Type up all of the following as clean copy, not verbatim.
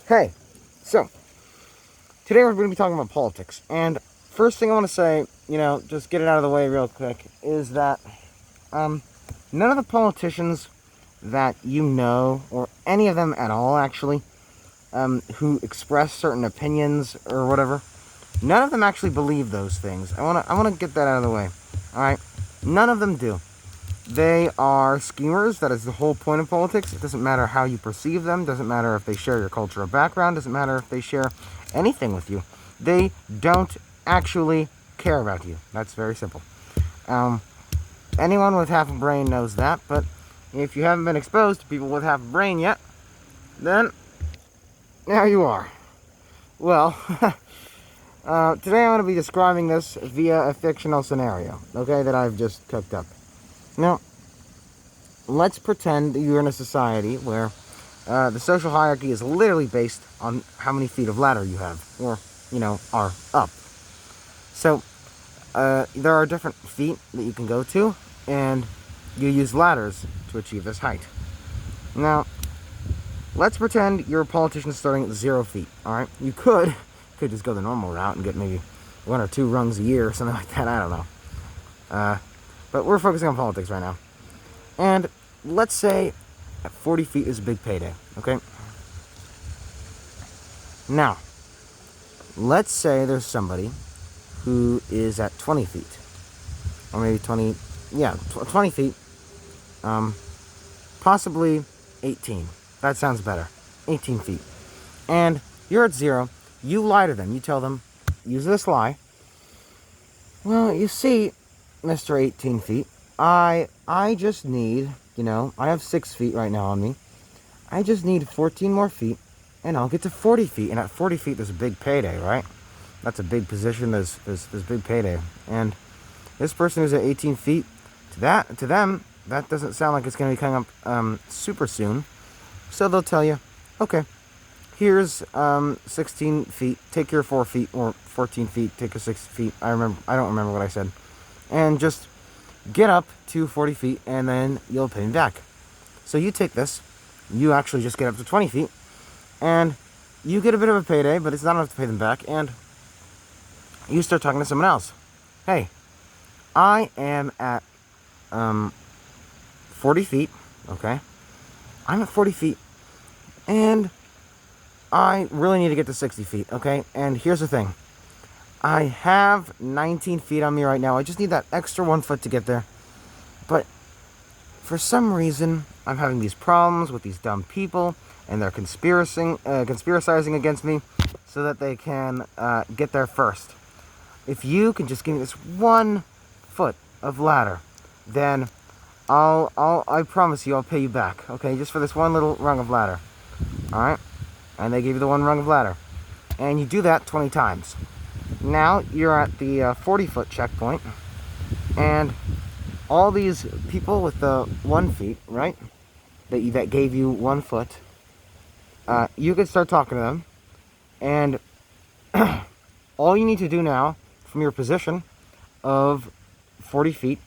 Hey, so today we're going to be talking about politics. And first thing I want to say, just get it out of the way real quick, is that none of the politicians that you know, or any of them at all actually, who express certain opinions or whatever, none of them actually believe those things. I want to get that out of the way. All right, none of them do. They are schemers. That is the whole point of politics. It doesn't matter how you perceive them. Doesn't matter if they share your cultural background. Doesn't matter if they share anything with you. They don't actually care about you. That's very simple. Anyone with half a brain knows that. But if you haven't been exposed to people with half a brain yet, then now you are. Well, today I'm going to be describing this via a fictional scenario, okay, that I've just cooked up. Now, let's pretend that you're in a society where the social hierarchy is literally based on how many feet of ladder you have, or, are up. So, there are different feet that you can go to, and you use ladders to achieve this height. Now, let's pretend you're a politician starting at 0 feet, alright? You could just go the normal route and get maybe 1 or 2 rungs a year or something like that, I don't know. But we're focusing on politics right now. And let's say at 40 feet is a big payday, okay? Now, let's say there's somebody who is at 20 feet. Or maybe 20 feet. Possibly 18. That sounds better. 18 feet. And you're at 0. You lie to them. You tell them, use this lie. Well, you see, Mr. 18 feet, I just need, I have 6 feet right now on me. I just need 14 more feet, and I'll get to 40 feet. And at 40 feet, there's a big payday, right? That's a big position. There's big payday. And this person who's at 18 feet, to them, that doesn't sound like it's going to be coming up super soon. So they'll tell you, okay, here's 16 feet. Take your 4 feet, or 14 feet. Take your 6 feet. I don't remember what I said. And just get up to 40 feet, and then you'll pay me back. So you take this, you actually just get up to 20 feet, and you get a bit of a payday, but it's not enough to pay them back, and you start talking to someone else. Hey, I am at 40 feet, okay? I'm at 40 feet, and I really need to get to 60 feet, okay? And here's the thing. I have 19 feet on me right now. I just need that extra 1 foot to get there. But for some reason, I'm having these problems with these dumb people, and they're conspiracizing against me so that they can get there first. If you can just give me this 1 foot of ladder, then I promise you I'll pay you back. Okay, just for this 1 little rung of ladder. All right, and they give you the 1 rung of ladder, and you do that 20 times. Now you're at the 40-foot checkpoint, and all these people with the 1 feet, right, that gave you 1 foot, you can start talking to them, and all you need to do now from your position of 40 feet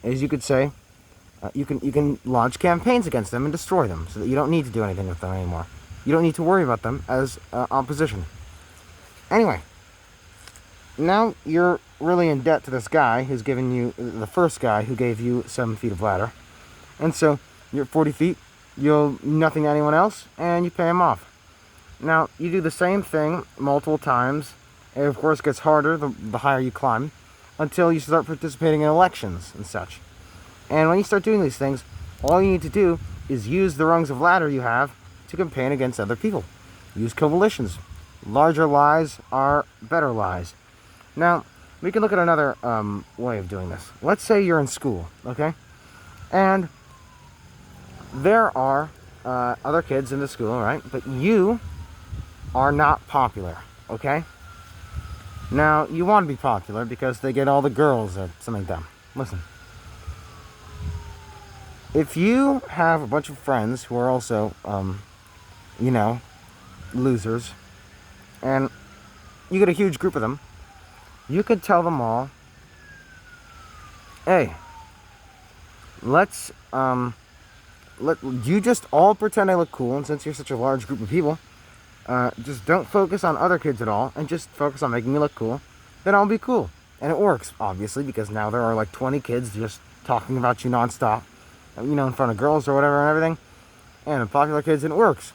is you could say, you can launch campaigns against them and destroy them, so that you don't need to do anything with them anymore. You don't need to worry about them as opposition. Anyway. Now you're really in debt to this guy who's given you, the first guy who gave you 7 feet of ladder. And so you're at 40 feet, you owe nothing to anyone else, and you pay him off. Now, you do the same thing multiple times. It, of course, gets harder the higher you climb, until you start participating in elections and such. And when you start doing these things, all you need to do is use the rungs of ladder you have to campaign against other people. Use coalitions. Larger lies are better lies. Now, we can look at another way of doing this. Let's say you're in school, okay? And there are other kids in the school, right? But you are not popular, okay? Now, you want to be popular because they get all the girls or something like that. Listen. If you have a bunch of friends who are also, losers, and you get a huge group of them, you could tell them all, hey, let's you just all pretend I look cool, and since you're such a large group of people, Just don't focus on other kids at all, and just focus on making me look cool. Then I'll be cool. And it works, obviously, because now there are like 20 kids just talking about you nonstop, in front of girls or whatever and everything. And the popular kids, and it works.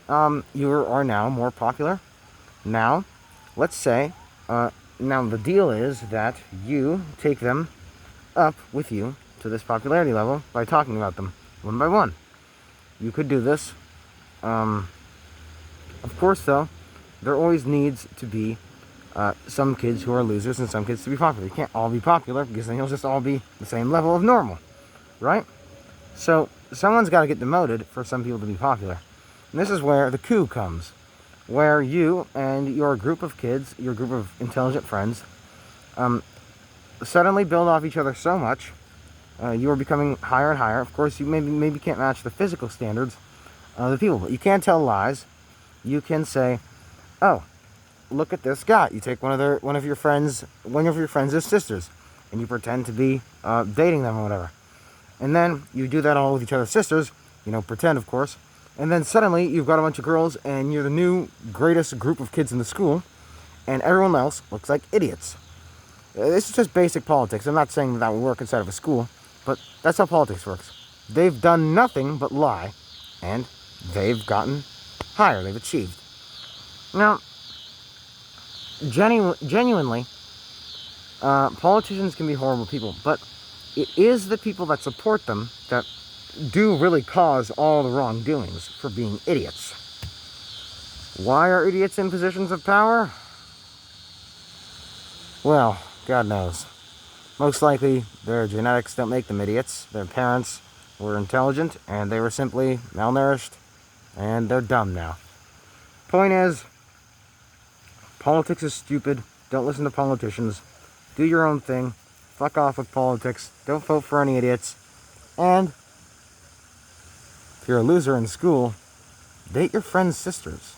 You are now more popular. Now, let's say, now the deal is that you take them up with you to this popularity level by talking about them one by one. You could do this. Of course, though, there always needs to be some kids who are losers and some kids to be popular. You can't all be popular because then you'll just all be the same level of normal, right? So someone's got to get demoted for some people to be popular. And this is where the coup comes, where you and your group of kids, your group of intelligent friends, suddenly build off each other so much. You are becoming higher and higher. Of course, you maybe can't match the physical standards of the people, but you can tell lies. You can say, "Oh, look at this guy." You take one of your friends' sisters, and you pretend to be dating them or whatever. And then you do that all with each other's sisters. Pretend, of course. And then suddenly you've got a bunch of girls, and you're the new greatest group of kids in the school, and everyone else looks like idiots. This is just basic politics. I'm not saying that would work inside of a school, but that's how politics works. They've done nothing but lie, and they've gotten higher. They've achieved. Now, genuinely, politicians can be horrible people, but it is the people that support them that do really cause all the wrongdoings for being idiots. Why are idiots in positions of power? Well, God knows. Most likely, their genetics don't make them idiots. Their parents were intelligent, and they were simply malnourished, and they're dumb now. Point is, politics is stupid. Don't listen to politicians. Do your own thing. Fuck off with politics. Don't vote for any idiots. And if you're a loser in school, date your friend's sisters.